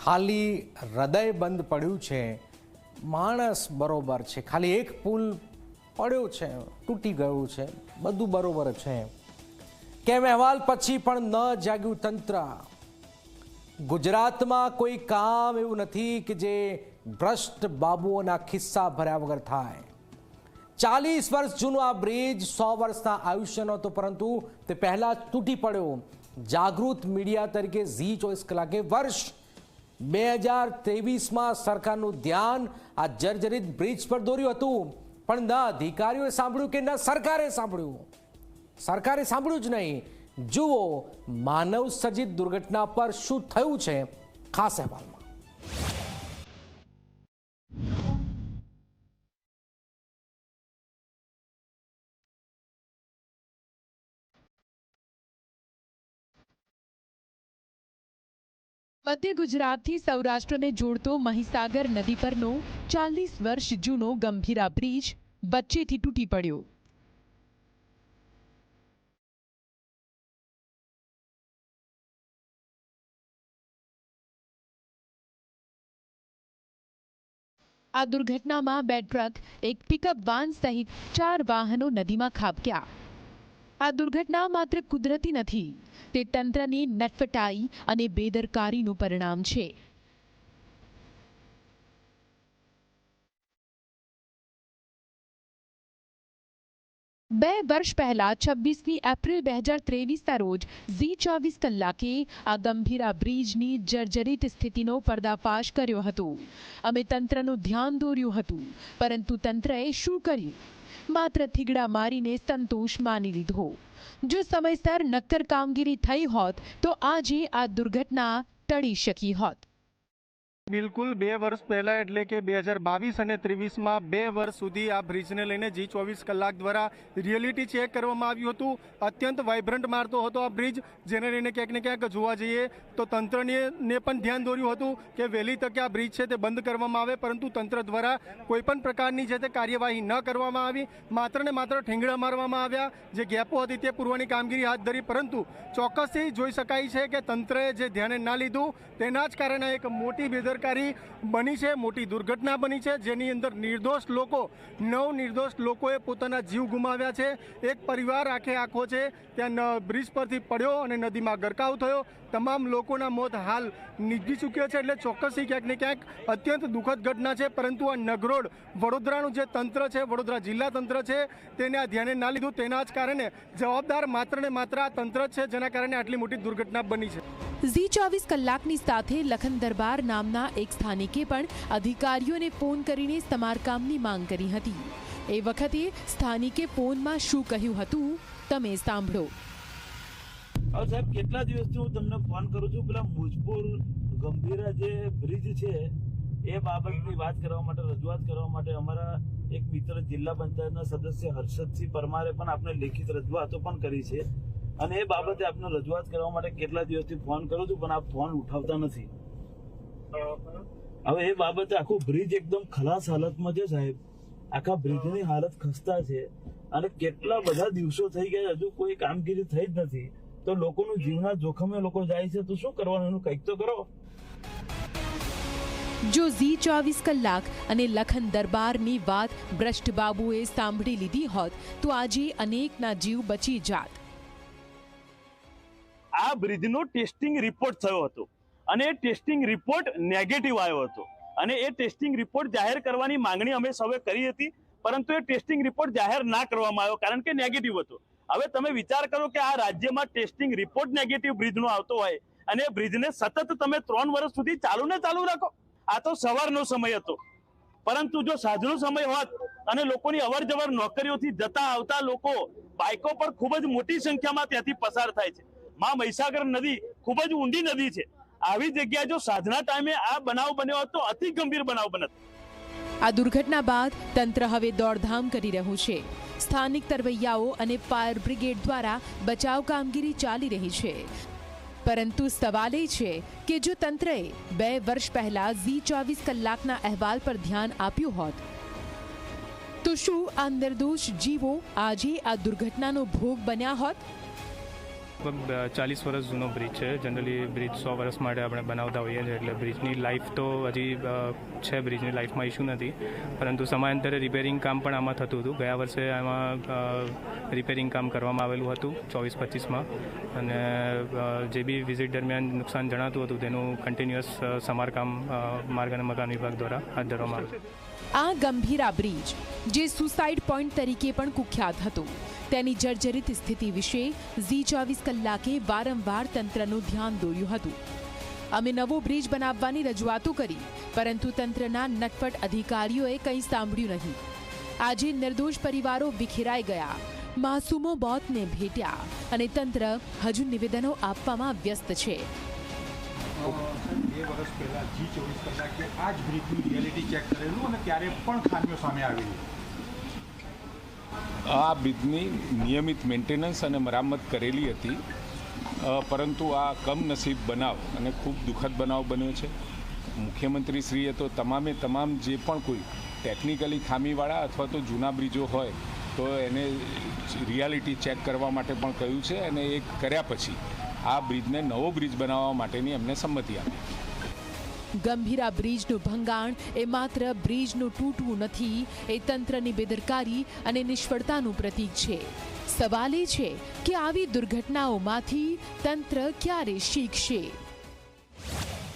ખાલી હૃદય બંધ પડ્યું છે, માણસ બરોબર છે, ખાલી એક પુલ પડ્યો છે, તૂટી ગયું છે, બધું બરોબર છે. કેમ અહેવાલ પછી પણ ન જાગ્યું તંત્ર? ગુજરાતમાં કોઈ કામ એવું નથી કે જે ભ્રષ્ટ બાબુઓના ખિસ્સા ભર્યા વગર થાય. 40 વર્ષ જૂનો આ બ્રિજ 100 વર્ષના આયુષ્યનો હતો, પરંતુ તે પહેલા તૂટી પડ્યો. જાગૃત મીડિયા તરીકે ઝી 24 કલાકે વર્ષ 2023માં સરકારનું ધ્યાન આ જર્જરિત બ્રિજ પર દોર્યું હતું, પણ ન અધિકારીઓએ સાંભળ્યું કે ન સરકારે સાંભળ્યું. સરકારે સાંભળ્યું જ નહીં. જુઓ માનવ સર્જિત દુર્ઘટના પર શું થયું છે ખાસ અહેવાલમાં. મધ્ય ગુજરાતથી સૌરાષ્ટ્રને જોડતો મહીસાગર નદી પરનો 40 વર્ષ જૂનો ગંભીરા બ્રિજ વચ્ચેથી તૂટી પડ્યો. આ દુર્ઘટનામાં 2 ટ્રક, એક પિકઅપ વાન સહિત 4 વાહનો નદીમાં ખાબક્યા. આ દુર્ઘટના માત્ર કુદરતી નથી, તે તંત્રની નટફટાઈ અને બેદરકારીનું પરિણામ છે. બે વર્ષ પહેલા 26 એપ્રિલ 2023ના રોજ ઝી 24 કલાકે આ ગંભીરા બ્રિજની જર્જરિત સ્થિતિનો પર્દાફાશ કર્યો હતો. અમે તંત્રનું ધ્યાન દોર્યું હતું, પરંતુ તંત્રએ શું કર્યું? માત્ર થીગડા મારીને સંતોષ માની લીધો. જો સમયસર નક્કર કામગીરી થઈ હોત તો આજે આ દુર્ઘટના ટળી શકી હોત. બિલકુલ 2 વર્ષ પહેલાં એટલે કે 2022 અને 23માં 2 વર્ષ સુધી આ બ્રિજને લઈને ઝી 24 કલાક દ્વારા રિયલિટી ચેક કરવામાં આવ્યું હતું. અત્યંત વાઇબ્રન્ટ મારતો હતો આ બ્રિજ, જેને લઈને ક્યાંક ને ક્યાંક જોવા જઈએ તો તંત્રને પણ ધ્યાન દોર્યું હતું કે વહેલી તકે આ બ્રિજ છે તે બંધ કરવામાં આવે, પરંતુ તંત્ર દ્વારા કોઈપણ પ્રકારની છે તે કાર્યવાહી ન કરવામાં આવી. માત્ર ને માત્ર ઠેંગડા મારવામાં આવ્યા. જે ગેપો હતી તે પૂરવાની કામગીરી હાથ ધરી, પરંતુ ચોક્કસથી જોઈ શકાય છે કે તંત્રએ જે ધ્યાને ના લીધું તેના જ કારણે એક મોટી બેદરકારી બની છે, મોટી દુર્ઘટના બની છે, જેની અંદર નિર્દોષ લોકો 9 નિર્દોષ લોકોએ પોતાના જીવ ગુમાવ્યા છે. એક પરિવાર આખો છે ત્યાં બ્રિજ પરથી પડ્યો અને નદીમાં ગરકાવ થયો. તમામ લોકોના મોત હાલ નીપજી ચૂક્યો છે. એટલે ચોક્કસથી ક્યાંક ને ક્યાંક અત્યંત દુઃખદ ઘટના છે, પરંતુ આ નગરોડ વડોદરાનું જે તંત્ર છે, વડોદરા જિલ્લા તંત્ર છે, તેને આ ધ્યાને ના લીધું. તેના જ કારણે જવાબદાર માત્ર ને માત્ર આ તંત્ર જ છે, જેના કારણે આટલી મોટી દુર્ઘટના બની છે. ઝી 24 કલાકની સાથે લખન દરબાર નામના એક સ્થાનિકે પણ અધિકારીઓને ફોન કરીને સમારકામની માંગ કરી હતી. એ વખતે સ્થાનિકે ફોનમાં શું કહ્યું હતું તમે સાંભળો. સાહેબ, કેટલા દિવસથી હું તમને ફોન કરું છું, પેલા મુજપુર ગંભીરા જે બ્રિજ છે એ બાબતની વાત કરવા માટે, રજૂઆત કરવા માટે અમારા એક મિત્ર જિલ્લા પંચાયતના સદસ્ય હર્ષદસિંહ પરમારે પણ આપણે લેખિત રજૂઆતો પણ કરી છે, અને એ બાબતે આપને રજૂઆત કરવા માટે કેટલા દિવસથી ફોન કરું છું, પણ આપ ફોન ઉઠાવતા નથી. હવે એ બાબતે આખું બ્રિજ એકદમ ખલાસ હાલતમાં છે સાહેબ. આખા બ્રિજની હાલત ખસ્તા છે, અને કેટલા બધા દિવસો થઈ ગયા, હજુ કોઈ કામગીરી થઈ જ નથી. તો લોકોનું જીવના જોખમે લોકો જાય છે, તો શું કરવાનું? એનું કંઈક તો કરો. જો ઝી 24 કલાક અને લખન દરબારની વાત ભ્રષ્ટ બાબુએ સાંભળી લીધી હોત તો આજે અનેકના જીવ બચી જાત. આ બ્રિજનો ટેસ્ટિંગ રિપોર્ટ થયો હતો, અને એ ટેસ્ટિંગ રિપોર્ટ નેગેટિવ આવ્યો હતો, અને એ ટેસ્ટિંગ રિપોર્ટ જાહેર કરવાની માંગણી અમે સૌએ કરી હતી, પરંતુ એ ટેસ્ટિંગ રિપોર્ટ જાહેર ના કરવામાં આવ્યો, કારણ કે નેગેટિવ હતો. હવે તમે વિચાર કરો કે આ રાજ્યમાં ટેસ્ટિંગ રિપોર્ટ નેગેટિવ બ્રિજનો આવતો હોય, અને એ બ્રિજને સતત તમે 3 વર્ષ સુધી ચાલુ રાખો. આ તો સવારનો સમય હતો, પરંતુ જો સાંજનો સમય હોત અને લોકોની અવર જવર નોકરીઓથી જતા આવતા લોકો બાઇકો પર ખૂબ જ મોટી સંખ્યામાં ત્યાંથી પસાર થાય છે. મહીસાગર નદી ખૂબ જ ઊંડી નદી છે. આવી જગ્યાએ જો સાંજના ટાઈમે આ બનાવ બન્યો હોત તો અતિ ગંભીર બનાવ બનત. આ દુર્ઘટના બાદ તંત્ર હવે દોડધામ કરી રહ્યું છે. સ્થાનિક તરવૈયાઓ અને ફાયર બ્રિગેડ દ્વારા બચાવ કામગીરી ચાલી રહી છે, પરંતુ સવાલ એ છે કે જો તંત્રએ 2 વર્ષ પહેલા ઝી 24 કલાકના અહેવાલ પર ધ્યાન આપ્યું હોત તો શું આ નિર્દોષ જીવો આજે આ દુર્ઘટનાનો ભોગ બન્યા હોત? લગભગ 40 વર્ષ જૂનો બ્રિજ છે. જનરલી બ્રિજ 100 વર્ષ માટે આપણે બનાવતા હોઈએ છીએ, એટલે બ્રિજની લાઈફ તો હજી છે, બ્રિજની લાઈફમાં ઇસ્યુ નથી, પરંતુ સમયાંતરે રિપેરિંગ કામ પણ આમાં થતું હતું. ગયા વર્ષે આમાં રિપેરિંગ કામ કરવામાં આવેલું હતું 24-25માં, અને જે બી વિઝિટ દરમિયાન નુકસાન જણાતું હતું તેનું કન્ટિન્યુઅસ સમારકામ માર્ગ અને મકાન વિભાગ દ્વારા હાથ ધરવામાં આવ્યું. આ ગંભીરા બ્રિજ, જે સુસાઇડ પોઈન્ટ તરીકે પણ કુખ્યાત હતો, તેની જર્જરિત સ્થિતિ વિશે ઝી 24 કલાકે વારંવાર તંત્રનું ધ્યાન દોર્યું હતું. અમે નવો બ્રિજ બનાવવાની રજૂઆતો કરી, પરંતુ તંત્રના નટપટ અધિકારીઓએ કંઈ સાંભળ્યું નહીં. આજે નિર્દોષ પરિવારો વિખેરાઈ ગયા, માસૂમો મોતને ભેટ્યા, અને તંત્ર હજુ નિવેદનો આપવામાં વ્યસ્ત છે. 2 વર્ષ પહેલા જી 24 કલાકે આ જ બ્રિજની રિયાલિટી ચેક કરેલું અને ત્યારે પણ ખામીઓ સામે આવેલી. આ બ્રિજની નિયમિત મેન્ટેનન્સ અને મરામત કરેલી હતી, પરંતુ આ કમનસીબ બનાવ અને ખૂબ દુઃખદ બનાવ બન્યો છે. મુખ્યમંત્રીશ્રીએ તો તમામ જે પણ કોઈ ટેકનિકલી ખામીવાળા અથવા તો જૂના બ્રિજો હોય તો એને રિયાલિટી ચેક કરવા માટે પણ કહ્યું છે, અને એ કર્યા પછી આ બ્રિજને નવો બ્રિજ બનાવવા માટેની એમને સંમતિ આપી. ગંભીરા બ્રિજનું ભંગાણ એ માત્ર બ્રિજનું તૂટવું નથી, એ તંત્રની બેદરકારી અને નિષ્ફળતાનું પ્રતીક છે. સવાલ એ છે કે આવી દુર્ઘટનાઓમાંથી તંત્ર ક્યારે શીખશે?